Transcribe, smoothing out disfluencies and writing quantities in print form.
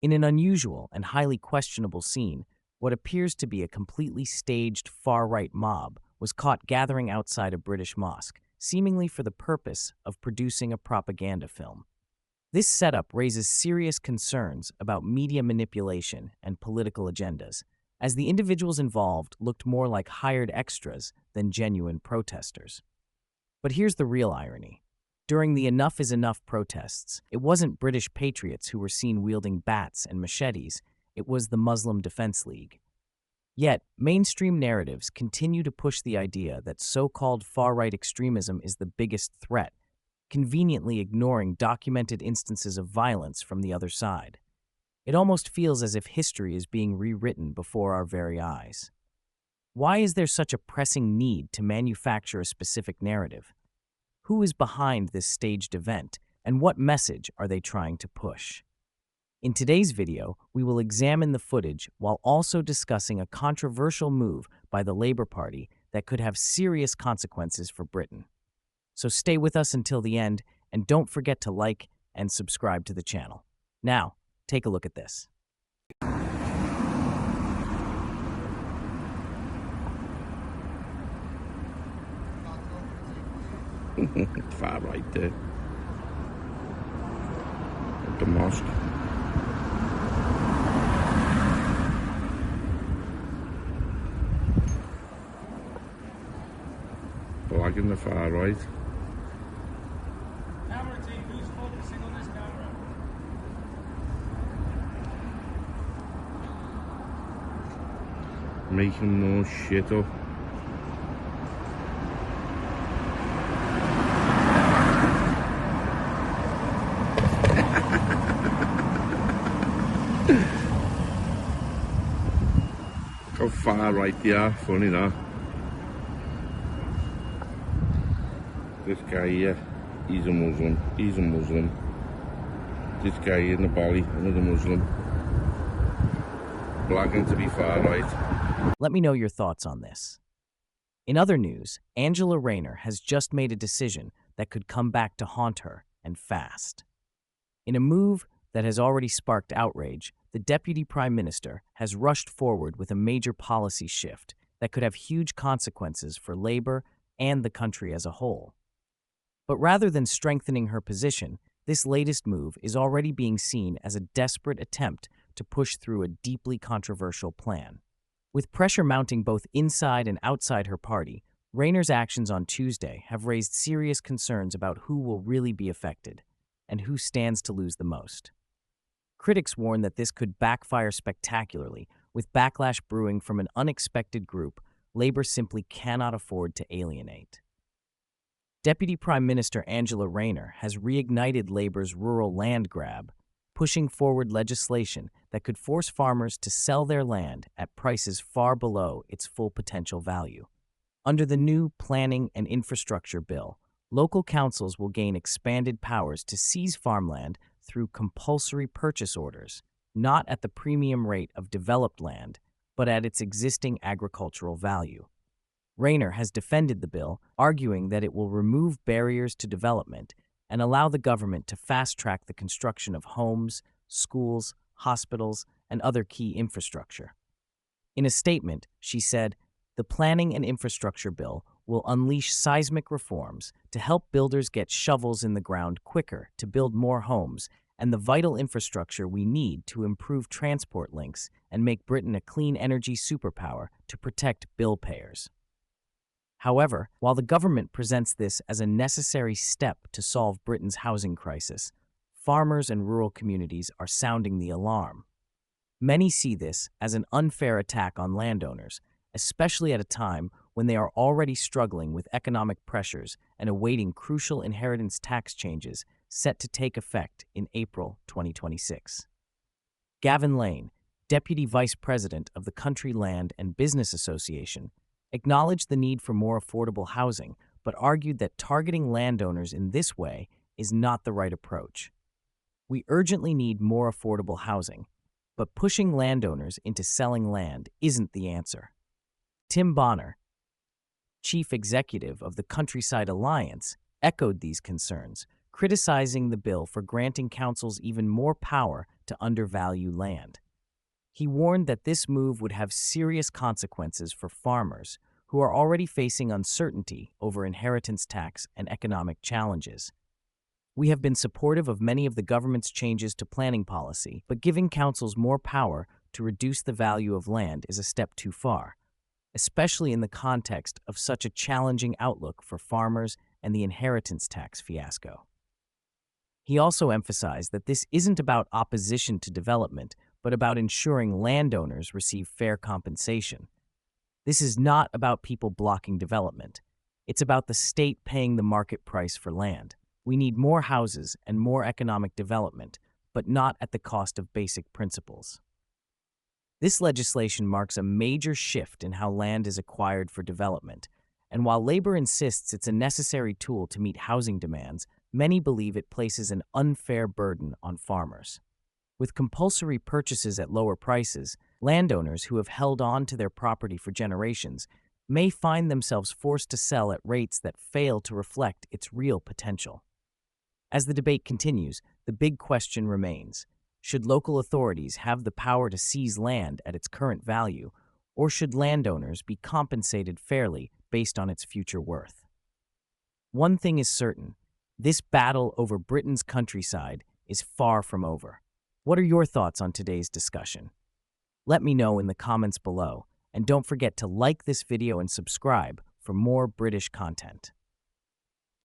In an unusual and highly questionable scene, what appears to be a completely staged far-right mob was caught gathering outside a British mosque, seemingly for the purpose of producing a propaganda film. This setup raises serious concerns about media manipulation and political agendas, as the individuals involved looked more like hired extras than genuine protesters. But here's the real irony. During the Enough is Enough protests, it wasn't British patriots who were seen wielding bats and machetes, it was the Muslim Defense League. Yet, mainstream narratives continue to push the idea that so-called far-right extremism is the biggest threat, conveniently ignoring documented instances of violence from the other side. It almost feels as if history is being rewritten before our very eyes. Why is there such a pressing need to manufacture a specific narrative? Who is behind this staged event, and what message are they trying to push? In today's video, we will examine the footage while also discussing a controversial move by the Labour Party that could have serious consequences for Britain. So stay with us until the end, and don't forget to like and subscribe to the channel. Now, take a look at this. Far right there. At the mosque. Flag in the far right. Camera team, who's focusing on this camera? Making no shit up. How far right they are, funny that. This guy here, he's a Muslim. This guy in the belly, another Muslim. Blagging to be far right. Let me know your thoughts on this. In other news, Angela Rayner has just made a decision that could come back to haunt her, and fast. In a move that has already sparked outrage, the Deputy Prime Minister has rushed forward with a major policy shift that could have huge consequences for Labour and the country as a whole. But rather than strengthening her position, this latest move is already being seen as a desperate attempt to push through a deeply controversial plan. With pressure mounting both inside and outside her party, Rayner's actions on Tuesday have raised serious concerns about who will really be affected and who stands to lose the most. Critics warn that this could backfire spectacularly, with backlash brewing from an unexpected group Labour simply cannot afford to alienate. Deputy Prime Minister Angela Rayner has reignited Labour's rural land grab, pushing forward legislation that could force farmers to sell their land at prices far below its full potential value. Under the new Planning and Infrastructure Bill, local councils will gain expanded powers to seize farmland through compulsory purchase orders, not at the premium rate of developed land, but at its existing agricultural value. Rayner has defended the bill, arguing that it will remove barriers to development and allow the government to fast-track the construction of homes, schools, hospitals, and other key infrastructure. In a statement, she said, "The Planning and Infrastructure Bill will unleash seismic reforms to help builders get shovels in the ground quicker to build more homes and the vital infrastructure we need to improve transport links and make Britain a clean energy superpower to protect bill payers." However, while the government presents this as a necessary step to solve Britain's housing crisis, farmers and rural communities are sounding the alarm. Many see this as an unfair attack on landowners, especially at a time when they are already struggling with economic pressures and awaiting crucial inheritance tax changes set to take effect in April 2026. Gavin Lane, Deputy Vice President of the Country Land and Business Association, acknowledged the need for more affordable housing, but argued that targeting landowners in this way is not the right approach. "We urgently need more affordable housing, but pushing landowners into selling land isn't the answer." Tim Bonner, Chief Executive of the Countryside Alliance, echoed these concerns, criticizing the bill for granting councils even more power to undervalue land. He warned that this move would have serious consequences for farmers who are already facing uncertainty over inheritance tax and economic challenges. We have been supportive of many of the government's changes to planning policy, but giving councils more power to reduce the value of land is a step too far, especially in the context of such a challenging outlook for farmers and the inheritance tax fiasco. He also emphasized that this isn't about opposition to development, but about ensuring landowners receive fair compensation. This is not about people blocking development. It's about the state paying the market price for land. We need more houses and more economic development, but not at the cost of basic principles. This legislation marks a major shift in how land is acquired for development, and while labor insists it's a necessary tool to meet housing demands, many believe it places an unfair burden on farmers. With compulsory purchases at lower prices, landowners who have held on to their property for generations may find themselves forced to sell at rates that fail to reflect its real potential. As the debate continues, the big question remains: should local authorities have the power to seize land at its current value, or should landowners be compensated fairly based on its future worth? One thing is certain: this battle over Britain's countryside is far from over. What are your thoughts on today's discussion? Let me know in the comments below, and don't forget to like this video and subscribe for more British content.